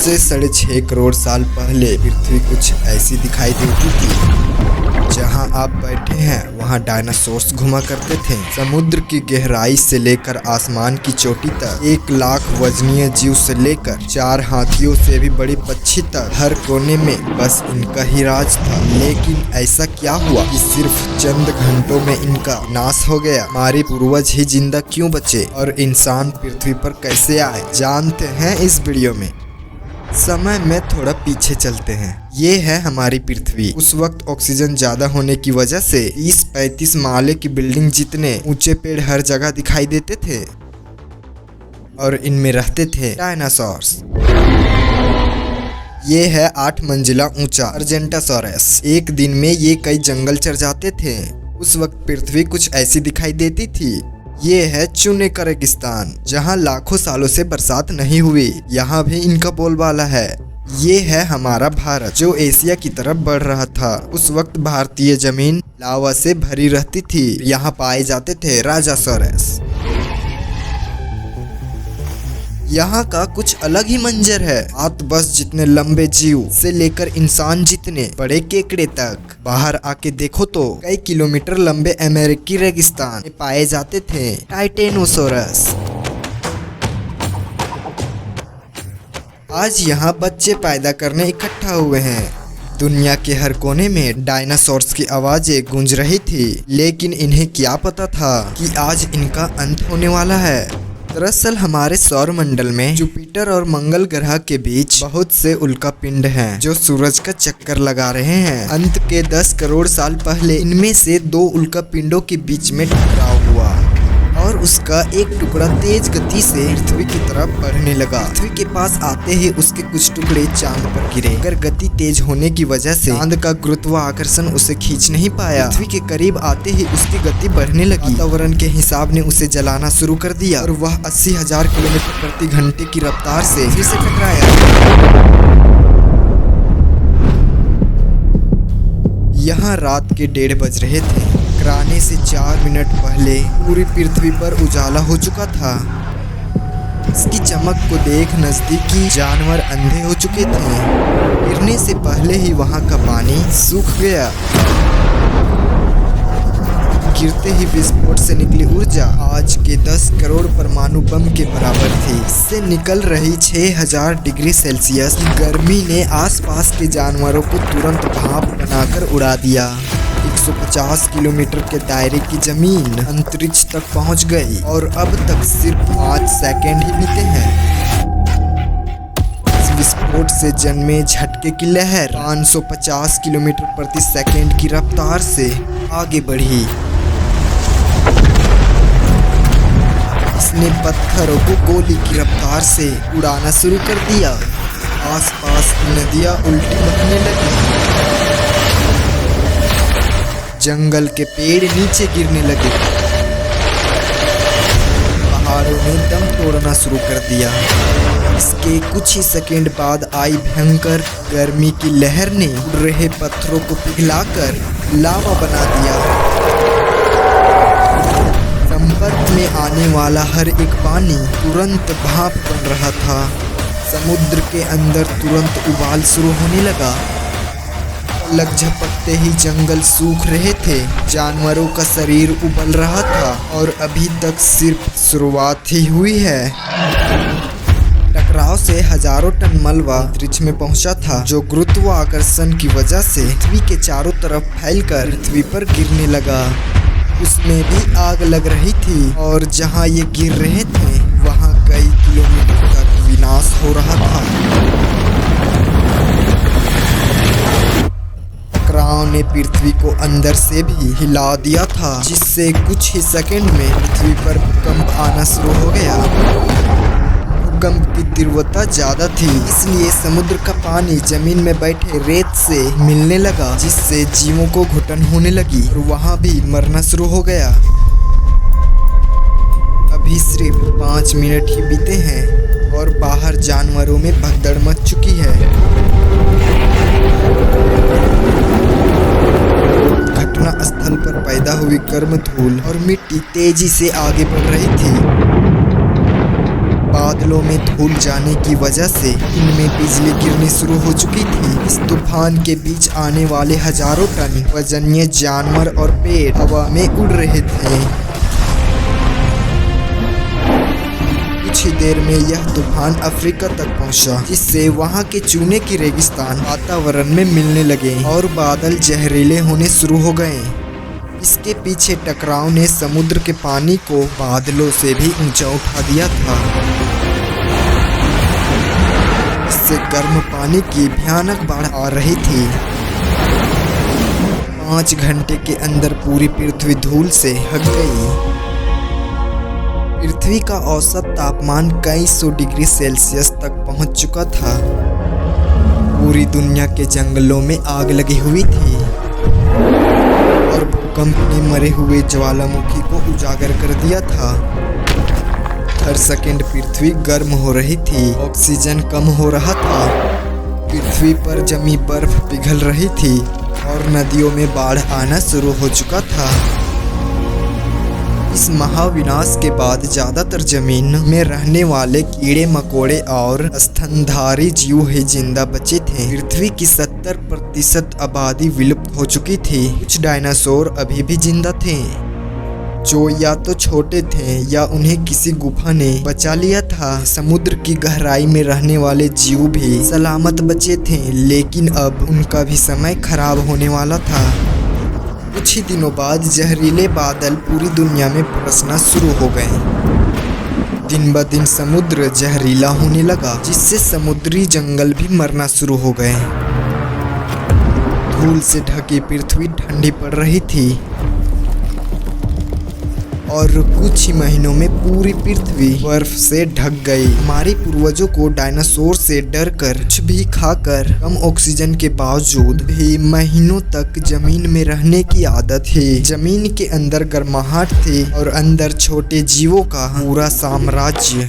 से 6.5 करोड़ साल पहले पृथ्वी कुछ ऐसी दिखाई देती थी। जहां आप बैठे हैं वहां डायनासोर्स घुमा करते थे। समुद्र की गहराई से लेकर आसमान की चोटी तक 1 लाख वजनीय जीव से लेकर 4 हाथियों से भी बड़ी पक्षी तक हर कोने में बस इनका ही राज था। लेकिन ऐसा क्या हुआ कि सिर्फ चंद घंटों में इनका नाश हो गया? हमारे पूर्वज ही जिंदा क्यों बचे और इंसान पृथ्वी पर कैसे आए, जानते हैं इस वीडियो में। समय में थोड़ा पीछे चलते हैं। ये है हमारी पृथ्वी। उस वक्त ऑक्सीजन ज्यादा होने की वजह से 30-35 माले की बिल्डिंग जितने ऊंचे पेड़ हर जगह दिखाई देते थे और इनमें रहते थे डायनासोर्स। ये है 8 मंजिला ऊंचा अर्जेंटासोरस। एक दिन में ये कई जंगल चर जाते थे। उस वक्त पृथ्वी कुछ ऐसी दिखाई देती थी। ये है चुने का रेगिस्तान, जहाँ लाखों सालों से बरसात नहीं हुई। यहाँ भी इनका बोलबाला है। ये है हमारा भारत, जो एशिया की तरफ बढ़ रहा था। उस वक्त भारतीय जमीन लावा से भरी रहती थी। यहाँ पाए जाते थे राजासोरस। यहाँ का कुछ अलग ही मंजर है। 8 बस जितने लंबे जीव से लेकर इंसान जितने बड़े केकड़े तक। बाहर आके देखो तो कई किलोमीटर लंबे अमेरिकी रेगिस्तान में पाए जाते थे टाइटेनोसोरस। आज यहाँ बच्चे पैदा करने इकट्ठा हुए हैं। दुनिया के हर कोने में डायनासोर्स की आवाजें गूंज रही थी। लेकिन इन्हें क्या पता था कि आज इनका अंत होने वाला है। दरअसल हमारे सौर मंडल में जुपिटर और मंगल ग्रह के बीच बहुत से उल्का पिंड हैं, जो सूरज का चक्कर लगा रहे हैं। अंत के 10 करोड़ साल पहले इनमें से 2 उल्का पिंडों के बीच में टकराव हुआ और उसका एक टुकड़ा तेज गति से पृथ्वी की तरफ बढ़ने लगा। पृथ्वी के पास आते ही उसके कुछ टुकड़े चांद पर गिरे। अगर गति तेज होने की वजह से चांद का गुरुत्वाकर्षण उसे खींच नहीं पाया। पृथ्वी के करीब आते ही उसकी गति बढ़ने लगी। वातावरण के हिसाब ने उसे जलाना शुरू कर दिया और वह 80,000 किलोमीटर प्रति घंटे की रफ्तार से फिर से टकराया। यहाँ रात के 1:30 बज रहे थे। टकराने से 4 मिनट पहले पूरी पृथ्वी पर उजाला हो चुका था। इसकी चमक को देख नजदीकी जानवर अंधे हो चुके थे। गिरने से पहले ही वहां का पानी सूख गया। गिरते ही विस्फोट से निकली ऊर्जा आज के 10 करोड़ परमाणु बम के बराबर थी। इससे निकल रही 6000 डिग्री सेल्सियस गर्मी ने आसपास के जानवरों को तुरंत भाप बनाकर उड़ा दिया। 150 किलोमीटर के दायरे की जमीन अंतरिक्ष तक पहुंच गई और अब तक सिर्फ 5 सेकंड ही बीते हैं। इस विस्फोट से जन्मे झटके की लहर 550 किलोमीटर प्रति सेकंड की रफ्तार से आगे बढ़ी। इसने पत्थरों को गोली की रफ्तार से उड़ाना शुरू कर दिया। आसपास नदियां उल्टी बहने लगी। जंगल के पेड़ नीचे गिरने लगे। पहाड़ों ने दम तोड़ना शुरू कर दिया। इसके कुछ ही सेकंड बाद आई भयंकर गर्मी की लहर ने उड़ रहे पत्थरों को पिघलाकर लावा बना दिया। संपर्क में आने वाला हर एक पानी तुरंत भाप बन रहा था। समुद्र के अंदर तुरंत उबाल शुरू होने लगा। लग झपकते ही जंगल सूख रहे थे। जानवरों का शरीर उबल रहा था और अभी तक सिर्फ शुरुआत ही हुई है। टकराव से हजारों टन मलबा अंतरिक्ष में पहुंचा था, जो गुरुत्वाकर्षण की वजह से पृथ्वी के चारों तरफ फैलकर पृथ्वी पर गिरने लगा। उसमें भी आग लग रही थी और जहां ये गिर रहे थे वहां कई किलोमीटर तक विनाश हो रहा था। टकराव ने पृथ्वी को अंदर से भी हिला दिया था, जिससे कुछ ही सेकंड में पृथ्वी पर भूकंप आना शुरू हो गया। भूकंप की तीव्रता ज्यादा थी, इसलिए समुद्र का पानी जमीन में बैठे रेत से मिलने लगा, जिससे जीवों को घुटन होने लगी और वहां भी मरना शुरू हो गया। अभी सिर्फ 5 मिनट ही बीते हैं और बाहर जानवरों में भगदड़ मच चुकी है। घटना स्थल पर पैदा हुई गर्म धूल और मिट्टी तेजी से आगे बढ़ रही थी। बादलों में धुल जाने की वजह से इनमें बिजली गिरनी शुरू हो चुकी थी। इस तूफान के बीच आने वाले हजारों टन वजनीय जानवर और पेड़ हवा में उड़ रहे थे। कुछ ही देर में यह तूफान अफ्रीका तक पहुंचा, जिससे वहां के चूने की रेगिस्तान वातावरण में मिलने लगे और बादल जहरीले होने शुरू हो गए। इसके पीछे टकराव ने समुद्र के पानी को बादलों से भी ऊंचा उठा दिया था। इससे गर्म पानी की भयानक बाढ़ आ रही थी। 5 घंटे के अंदर पूरी पृथ्वी धूल से ढक गई। पृथ्वी का औसत तापमान कई सौ डिग्री सेल्सियस तक पहुंच चुका था। पूरी दुनिया के जंगलों में आग लगी हुई थी और भूकंप ने मरे हुए ज्वालामुखी को उजागर कर दिया था। हर सेकंड पृथ्वी गर्म हो रही थी, ऑक्सीजन कम हो रहा था। पृथ्वी पर जमी बर्फ पिघल रही थी और नदियों में बाढ़ आना शुरू हो चुका था। इस महाविनाश के बाद ज्यादातर जमीन में रहने वाले कीड़े मकोड़े और स्तनधारी जीव ही जिंदा बचे थे। पृथ्वी की 70% आबादी विलुप्त हो चुकी थी। कुछ डायनासोर अभी भी जिंदा थे, जो या तो छोटे थे या उन्हें किसी गुफा ने बचा लिया था। समुद्र की गहराई में रहने वाले जीव भी सलामत बचे थे, लेकिन अब उनका भी समय खराब होने वाला था। कुछ ही दिनों बाद जहरीले बादल पूरी दुनिया में बरसना शुरू हो गए। दिन ब दिन समुद्र जहरीला होने लगा, जिससे समुद्री जंगल भी मरना शुरू हो गए। धूल से ढकी पृथ्वी ठंडी पड़ रही थी और कुछ ही महीनों में पूरी पृथ्वी बर्फ से ढक गई। हमारे पूर्वजों को डायनासोर से डरकर कुछ भी खाकर कम ऑक्सीजन के बावजूद भी महीनों तक जमीन में रहने की आदत थी। जमीन के अंदर गर्माहट थी और अंदर छोटे जीवों का पूरा साम्राज्य।